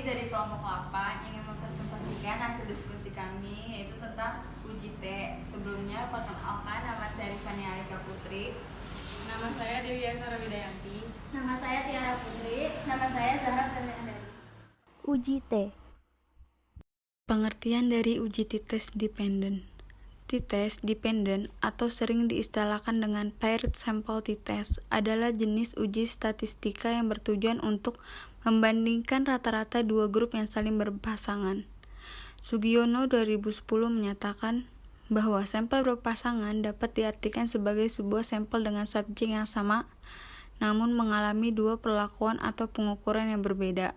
dari kelompok 8 ingin mempresentasikan hasil diskusi kami, yaitu tentang uji T. Sebelumnya, perkenalkan, nama saya Rifani Alika Putri. Nama saya Dewi Asara Widayanti. Nama saya Tiara Putri. Nama saya Zahra Fernandari. Uji T. Pengertian dari uji t-test dependent. T-test dependent atau sering diistilahkan dengan paired sample t-test adalah jenis uji statistika yang bertujuan untuk membandingkan rata-rata dua grup yang saling berpasangan. Sugiono 2010 menyatakan bahwa sampel berpasangan dapat diartikan sebagai sebuah sampel dengan subjek yang sama namun mengalami dua perlakuan atau pengukuran yang berbeda,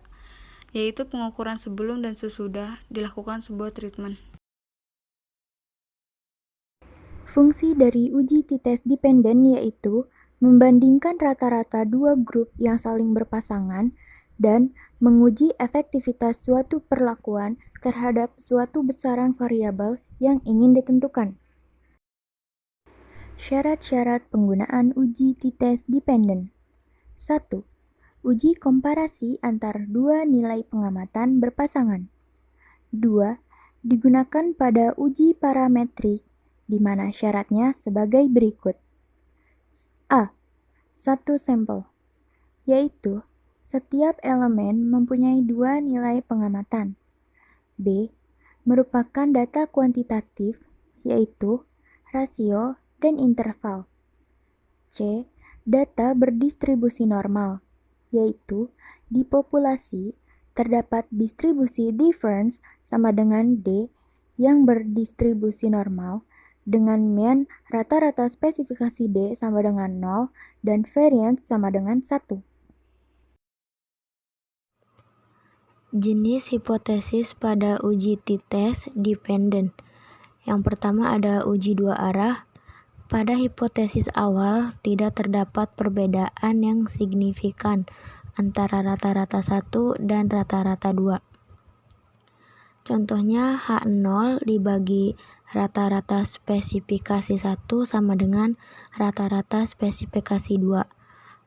yaitu pengukuran sebelum dan sesudah dilakukan sebuah treatment. Fungsi dari uji t-test dependent yaitu membandingkan rata-rata dua grup yang saling berpasangan dan menguji efektivitas suatu perlakuan terhadap suatu besaran variabel yang ingin ditentukan. Syarat-syarat penggunaan uji t-test dependent. 1. Uji komparasi antar dua nilai pengamatan berpasangan. 2. Digunakan pada uji parametrik di mana syaratnya sebagai berikut. A. Satu sampel, yaitu setiap elemen mempunyai dua nilai pengamatan. B. Merupakan data kuantitatif, yaitu rasio dan interval. C. Data berdistribusi normal, yaitu di populasi terdapat distribusi difference sama dengan D yang berdistribusi normal dengan mean rata-rata spesifikasi D sama dengan 0 dan variance sama dengan 1. Jenis hipotesis pada uji t-test dependent. Yang pertama ada uji dua arah. Pada hipotesis awal tidak terdapat perbedaan yang signifikan antara rata-rata 1 dan rata-rata 2. Contohnya H0 dibagi rata-rata spesifikasi 1 sama dengan rata-rata spesifikasi 2.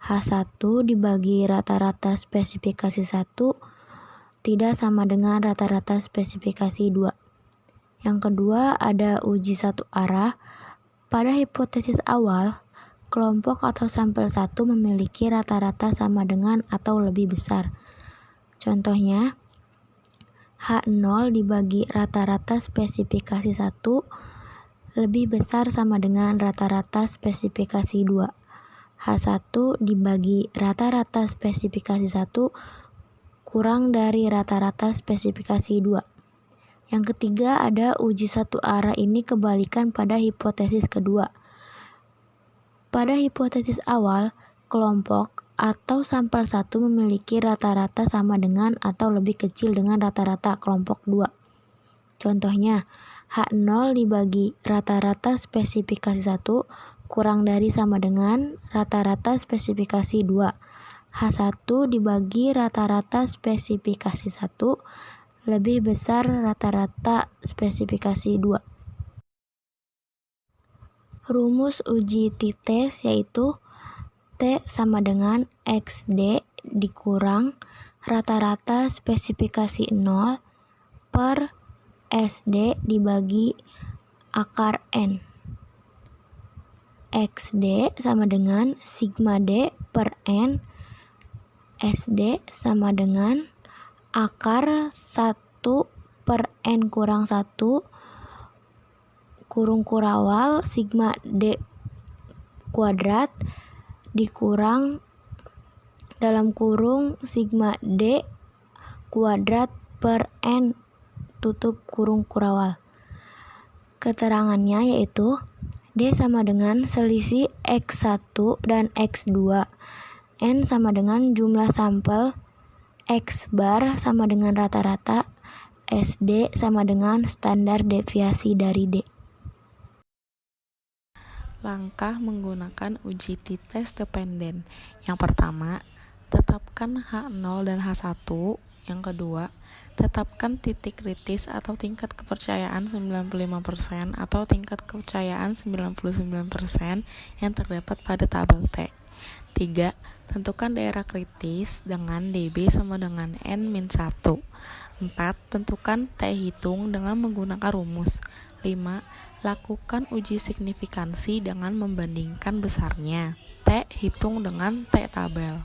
H1 dibagi rata-rata spesifikasi 1 tidak sama dengan rata-rata spesifikasi 2. Yang kedua ada uji satu arah. Pada hipotesis awal, kelompok atau sampel 1 memiliki rata-rata sama dengan atau lebih besar. Contohnya H0 dibagi rata-rata spesifikasi 1 lebih besar sama dengan rata-rata spesifikasi 2. H1 dibagi rata-rata spesifikasi 1 kurang dari rata-rata spesifikasi 2. Yang ketiga ada uji satu arah ini kebalikan pada hipotesis kedua. Pada hipotesis awal, kelompok atau sampel 1 memiliki rata-rata sama dengan atau lebih kecil dengan rata-rata kelompok 2. Contohnya, H0 dibagi rata-rata spesifikasi 1 kurang dari sama dengan rata-rata spesifikasi 2. H1 dibagi rata-rata spesifikasi 1 lebih besar rata-rata spesifikasi 2. Rumus uji t-test yaitu T sama dengan XD dikurang rata-rata spesifikasi 0 per SD dibagi akar N. XD sama dengan sigma D per N. SD sama dengan akar 1 per N kurang 1 kurung kurawal sigma D kuadrat dikurang dalam kurung sigma D kuadrat per N tutup kurung kurawal. Keterangannya yaitu D sama dengan selisih X1 dan X2. N sama dengan jumlah sampel, X bar sama dengan rata-rata, SD sama dengan standar deviasi dari D. Langkah menggunakan uji t-test dependent. Yang pertama, tetapkan H0 dan H1. Yang kedua, tetapkan titik kritis atau tingkat kepercayaan 95% atau tingkat kepercayaan 99% yang terdapat pada tabel T. 3. Tentukan daerah kritis dengan dB sama dengan N-1. 4. Tentukan T hitung dengan menggunakan rumus. 5. Lakukan uji signifikansi dengan membandingkan besarnya. T hitung dengan T tabel.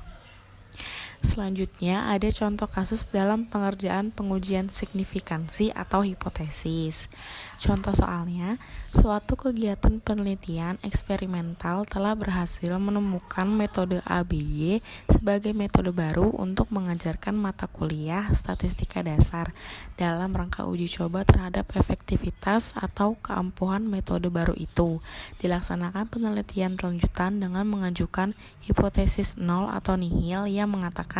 Selanjutnya ada contoh kasus dalam pengerjaan pengujian signifikansi atau hipotesis. Contoh soalnya, suatu kegiatan penelitian eksperimental telah berhasil menemukan metode ABY sebagai metode baru untuk mengajarkan mata kuliah statistika dasar dalam rangka uji coba terhadap efektivitas atau keampuhan metode baru itu. Dilaksanakan penelitian lanjutan dengan mengajukan hipotesis nol atau nihil yang mengatakan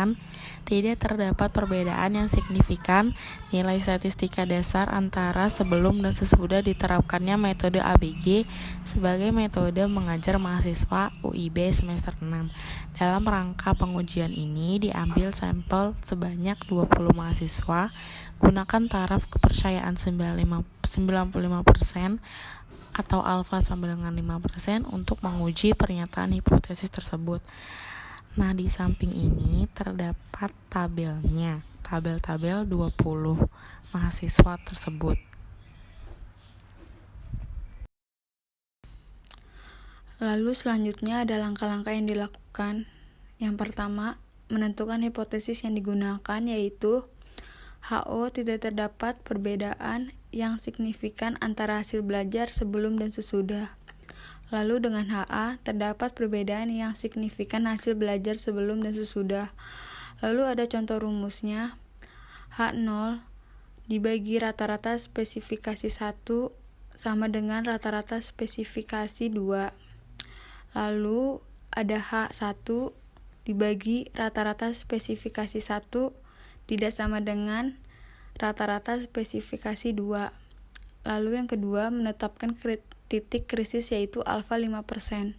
tidak terdapat perbedaan yang signifikan nilai statistika dasar antara sebelum dan sesudah diterapkannya metode ABG sebagai metode mengajar mahasiswa UIB semester 6. Dalam rangka pengujian ini diambil sampel sebanyak 20 mahasiswa, gunakan taraf kepercayaan 95% atau alfa sama dengan 5% untuk menguji pernyataan hipotesis tersebut. Nah, di samping ini terdapat tabelnya, tabel-tabel 20 mahasiswa tersebut. Lalu selanjutnya ada langkah-langkah yang dilakukan. Yang pertama, menentukan hipotesis yang digunakan yaitu HO tidak terdapat perbedaan yang signifikan antara hasil belajar sebelum dan sesudah. Lalu dengan HA terdapat perbedaan yang signifikan hasil belajar sebelum dan sesudah. Lalu ada contoh rumusnya. H0 dibagi rata-rata spesifikasi 1 sama dengan rata-rata spesifikasi 2. Lalu ada H1 dibagi rata-rata spesifikasi 1 tidak sama dengan rata-rata spesifikasi 2. Lalu yang kedua, menetapkan titik krisis yaitu alfa 5%.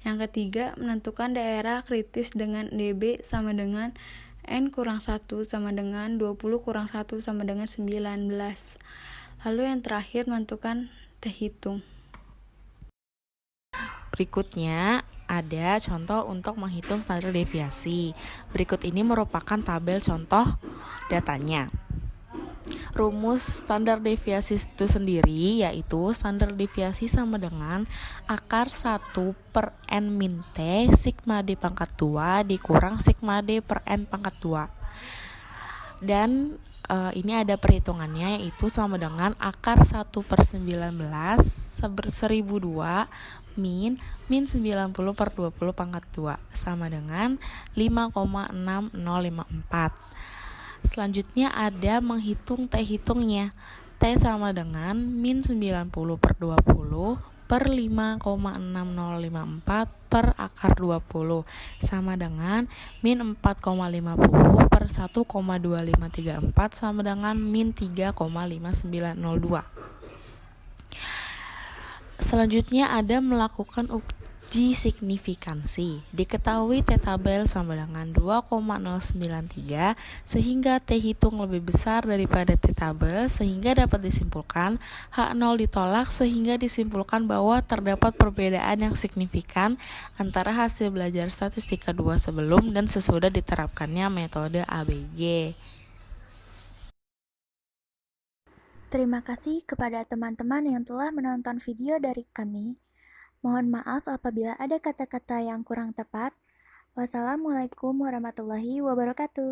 Yang ketiga, menentukan daerah kritis dengan dB sama dengan N-1 sama dengan 20 kurang 1 sama dengan 19. Lalu yang terakhir, menentukan T hitung. Berikutnya ada contoh untuk menghitung standar deviasi. Berikut ini merupakan tabel contoh datanya. Rumus standar deviasi itu sendiri yaitu standar deviasi sama dengan akar 1 per N min T sigma D pangkat 2 dikurang sigma D per N pangkat 2. Dan ini ada perhitungannya yaitu sama dengan akar 1 per 19 1002 min 90 per 20 pangkat 2 sama dengan 5,6054. Selanjutnya ada menghitung T hitungnya. T sama dengan min 90 per 20 per 5,6054 per akar 20 sama dengan min 4,50 per 1,2534 sama dengan min 3,5902. Selanjutnya ada melakukan uji signifikansi. Diketahui T tabel sama dengan 2,093 sehingga T hitung lebih besar daripada T tabel sehingga dapat disimpulkan H0 ditolak sehingga disimpulkan bahwa terdapat perbedaan yang signifikan antara hasil belajar statistika 2 sebelum dan sesudah diterapkannya metode ABG. Terima kasih kepada teman-teman yang telah menonton video dari kami. Mohon maaf apabila ada kata-kata yang kurang tepat. Wassalamualaikum warahmatullahi wabarakatuh.